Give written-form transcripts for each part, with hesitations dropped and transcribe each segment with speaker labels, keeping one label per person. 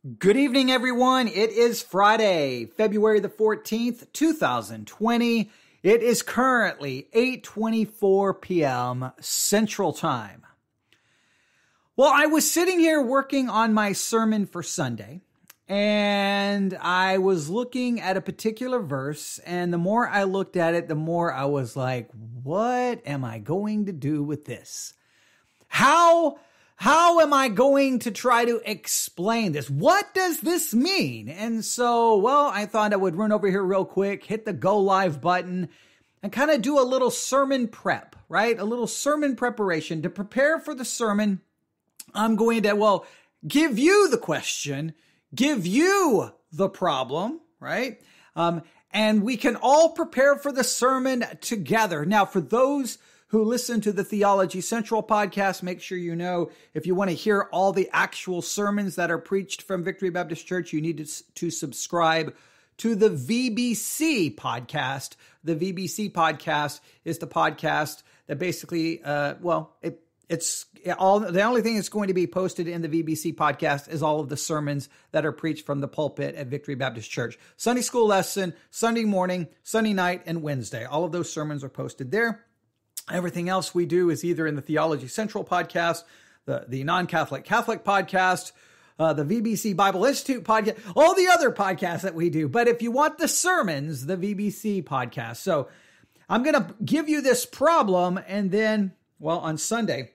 Speaker 1: Good evening, everyone. It is Friday, February the 14th, 2020. It is currently 8:24 p.m. Central Time. Well, I was sitting here working on my sermon for Sunday, and I was looking at a particular verse, and the more I looked at it, the more I was like, what am I going to do with this? How am I going to try to explain this? What does this mean? And so, well, I thought I would run over here real quick, hit the go live button, and kind of do a little sermon prep, right? A little sermon preparation to prepare for the sermon. I'm going to, give you the question, give you the problem, right? And we can all prepare for the sermon together. Now, for those who listen to the Theology Central podcast, make sure you know if you want to hear all the actual sermons that are preached from Victory Baptist Church, you need to subscribe to the VBC podcast. The VBC podcast is the podcast that basically, the only thing that's going to be posted in the VBC podcast is all of the sermons that are preached from the pulpit at Victory Baptist Church. Sunday school lesson, Sunday morning, Sunday night, and Wednesday. All of those sermons are posted there. Everything else we do is either in the Theology Central podcast, the non-Catholic Catholic podcast, the VBC Bible Institute podcast, all the other podcasts that we do. But if you want the sermons, the VBC podcast. So I'm going to give you this problem, and then, on Sunday,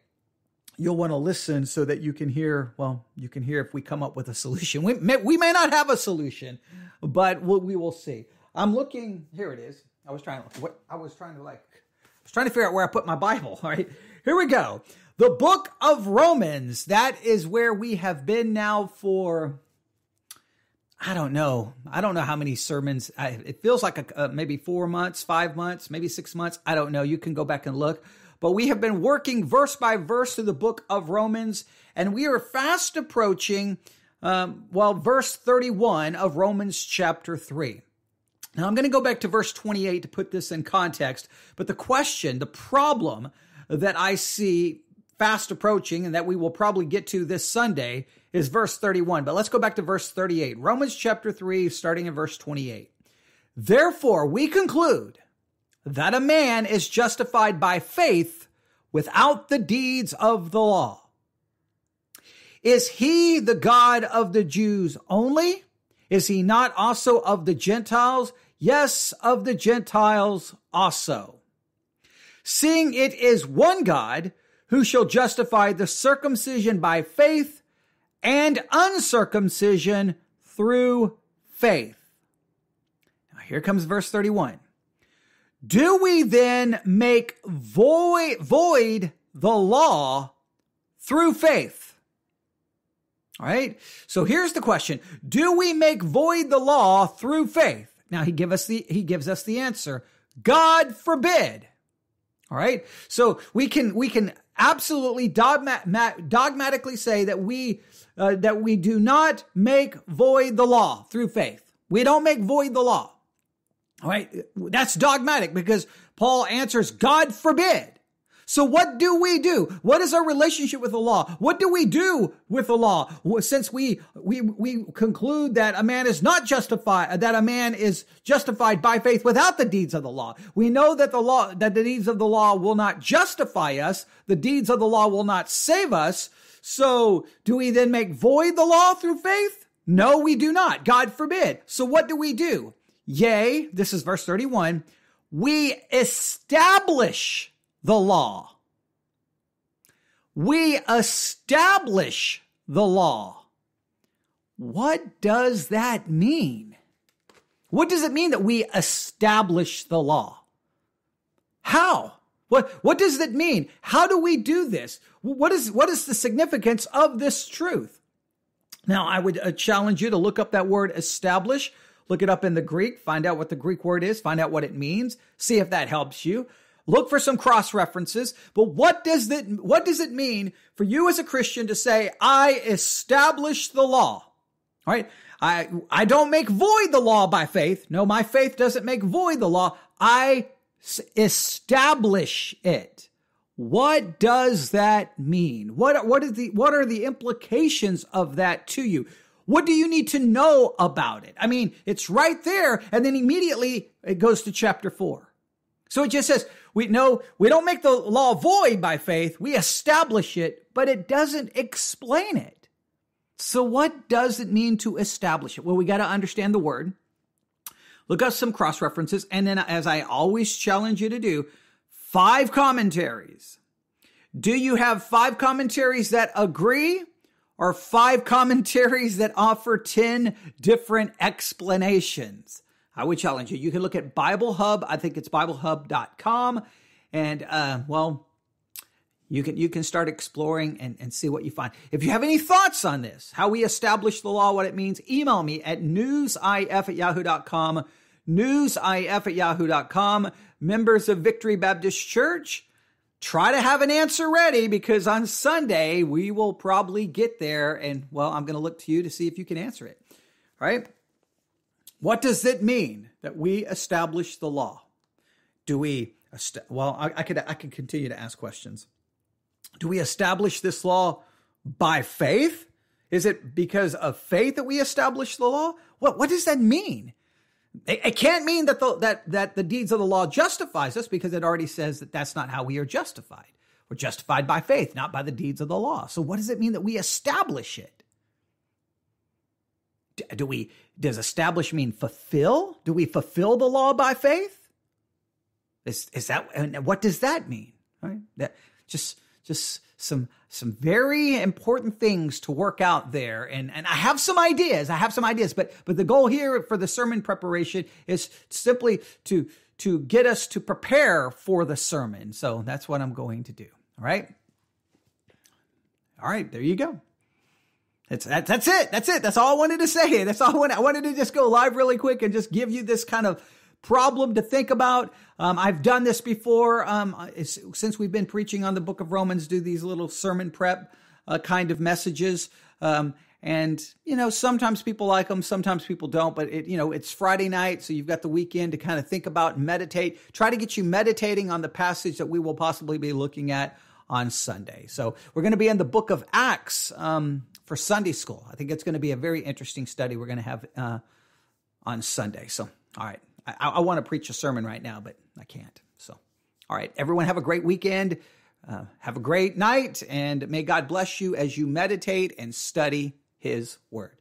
Speaker 1: you'll want to listen so that you can hear if we come up with a solution. We may not have a solution, but we will see. I'm looking, here it is. I was trying to figure out where I put my Bible. All right, here we go. The book of Romans. That is where we have been now for, I don't know how many sermons. It feels like maybe 4 months, 5 months, maybe 6 months. I don't know. You can go back and look. But we have been working verse by verse through the book of Romans, and we are fast approaching, verse 31 of Romans chapter 3. Now, I'm going to go back to verse 28 to put this in context, but the problem that I see fast approaching and that we will probably get to this Sunday is verse 31. But let's go back to verse 38. Romans chapter 3, starting in verse 28. Therefore, we conclude that a man is justified by faith without the deeds of the law. Is he the God of the Jews only? Is he not also of the Gentiles? Yes, of the Gentiles also. Seeing it is one God who shall justify the circumcision by faith and uncircumcision through faith. Now here comes verse 31. Do we then make void the law through faith? All right. So here's the question. Do we make void the law through faith? Now he gives us the answer. God forbid. All right. So we can absolutely dogmatically say that we do not make void the law through faith. We don't make void the law. All right. That's dogmatic because Paul answers, God forbid. So what do we do? What is our relationship with the law? What do we do with the law? Since we conclude that a man is not justified, that a man is justified by faith without the deeds of the law. We know that the deeds of the law will not justify us. The deeds of the law will not save us. So do we then make void the law through faith? No, we do not. God forbid. So what do we do? Yea, this is verse 31. We establish the law. We establish the law. What does that mean? What does it mean that we establish the law? How? What does that mean? How do we do this? What is the significance of this truth? Now, I would challenge you to look up that word establish, look it up in the Greek, find out what the Greek word is, find out what it means, see if that helps you. Look for some cross references, but what does it mean for you as a Christian to say, I establish the law? All right. I don't make void the law by faith. No, my faith doesn't make void the law. I establish it. What does that mean? What are the implications of that to you? What do you need to know about it? I mean, it's right there. And then immediately it goes to chapter 4. So it just says, we don't make the law void by faith. We establish it, but it doesn't explain it. So what does it mean to establish it? Well, we got to understand the word. Look up some cross references. And then, as I always challenge you to do, 5 commentaries. Do you have 5 commentaries that agree, or 5 commentaries that offer 10 different explanations? I would challenge you. You can look at Bible Hub. I think it's BibleHub.com. And, you can start exploring and see what you find. If you have any thoughts on this, how we establish the law, what it means, email me at newsif@yahoo.com, newsif@yahoo.com. Members of Victory Baptist Church, try to have an answer ready, because on Sunday we will probably get there. And, well, I'm going to look to you to see if you can answer it. All right. What does it mean that we establish the law? Do we, I could continue to ask questions. Do we establish this law by faith? Is it because of faith that we establish the law? What does that mean? It can't mean that the deeds of the law justifies us, because it already says that that's not how we are justified. We're justified by faith, not by the deeds of the law. So what does it mean that we establish it? Does establish mean fulfill? Do we fulfill the law by faith? Is that, and what does that mean? Right? That just some very important things to work out there. And I have some ideas. But the goal here for the sermon preparation is simply to get us to prepare for the sermon. So that's what I'm going to do. All right. There you go. That's it. That's all I wanted to say. That's all I wanted to just go live really quick and just give you this kind of problem to think about. I've done this before. Since we've been preaching on the book of Romans, do these little sermon prep kind of messages. And, sometimes people like them, sometimes people don't, but it's Friday night. So you've got the weekend to kind of think about and meditate, try to get you meditating on the passage that we will possibly be looking at on Sunday. So we're going to be in the book of Acts, for Sunday school. I think it's going to be a very interesting study we're going to have, on Sunday. So, all right. I want to preach a sermon right now, but I can't. So, all right, everyone have a great weekend. Have a great night, and may God bless you as you meditate and study His Word.